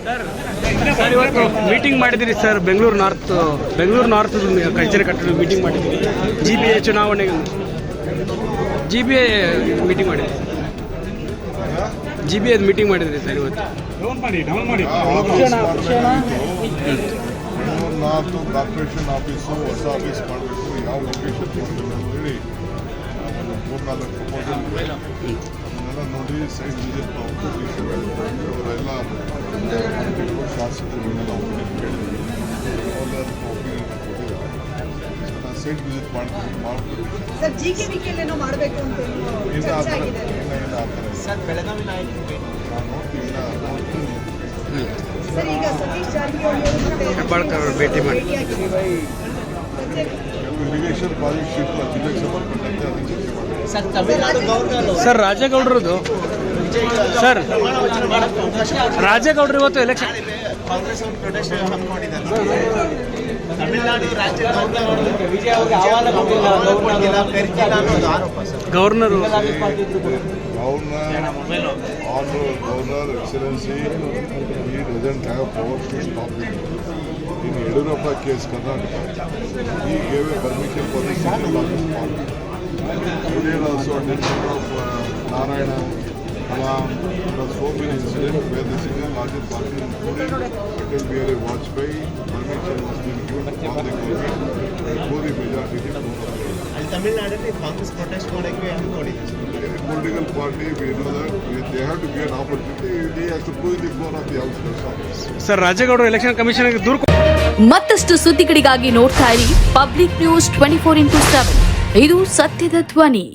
Sir ಇವತ್ತು meeting ಮಾಡಿದಿರಿ sir. Bengaluru north ಕಚೇರಿ ಕಟ್ಟಡ ಮೀಟಿಂಗ್ ಮಾಡಿದ್ದೀರಿ. GBA ಚುನಾವಣೆಗೆ GBA ಮೀಟಿಂಗ್ ಮಾಡಿದ್ರಿ. GBA ಮೀಟಿಂಗ್ ಮಾಡಿದ್ರಿ ಸರ್ ಇವತ್ತು. ನಾರ್ತ್ ಕಾರ್ಪೊರೇಷನ್ ಆಫೀಸು ಹೊಸ ಆಫೀಸ್ ಮಾಡಬೇಕು, ಯಾವ ಲೊಕೇಶನ್ ಕೊಡಬೇಕು ಅಂತೇಳಿ 3-4 ಪ್ರಪೋಸಲ್ ಅದನ್ನೆಲ್ಲ ನೋಡಿ ಸೈಟ್ ವಿಸಿಟ್ ಅವರೆಲ್ಲ ಶಾಸಕರುಗಳನ್ನೆಲ್ಲ ಕೇಳಿದ್ವಿ. ಸೈಟ್ ವಿಸಿಟ್ ಮಾಡ್ತೀವಿ. ಹೆಬ್ಬಾಳ್ಕರ್ ಭೇಟಿ ಮಾಡಿ ಇರಿಗೇಷನ್ ಪ್ರಾಜೆಕ್ಟ್ ಶಿಫ್ಟ್ ಜಿಲ್ಲೆಗೆ ಸಂಬಂಧಪಟ್ಟಂತೆ ಅದನ್ನು ಚರ್ಚೆ ಮಾಡಿ. ಸರ್ ರಾಜೇಗೌಡರದು ಸರ್ ರಾಜೇಗೌಡರು ಇವತ್ತು ಎಲೆಕ್ಷನ್ ಕಾಂಗ್ರೆಸ್ ಅವರು ಪ್ರೊಟೆಸ್ಟ್ ಮಾಡಿದ್ದಾರೆ. ತಮಿಳುನಾಡು ರಾಜ್ಯ governor excellency he doesn't have power to stop it. In Yediyurappa case, Karnataka, he gave a permission for the single largest party. Today also attention of Narayana, Kalam, there are so many incidents where the single largest party, including Atal Bihari Vajpayee, permission was being given from the government before the majority did not. ಅಲ್ಲಿ ತಮಿಳುನಾಡಲ್ಲಿ Congress protest ಮಾಡೋಕ್ಕೆ ಅನ್ಕೊಂಡಿದೆ. Political party, we know that they have to give an opportunity. They have to prove the floor of the house. Sir ರಾಜೇಗೌಡರು election ಕಮಿಷನ್ಗೆ ದೂರು. ಮತ್ತಷ್ಟು ಸುದ್ದಿಗಳಿಗಾಗಿ ನೋಡ್ತಾ ಇರಿ ಪಬ್ಲಿಕ್ ನ್ಯೂಸ್ 24x7. ಇದು ಸತ್ಯದ ಧ್ವನಿ.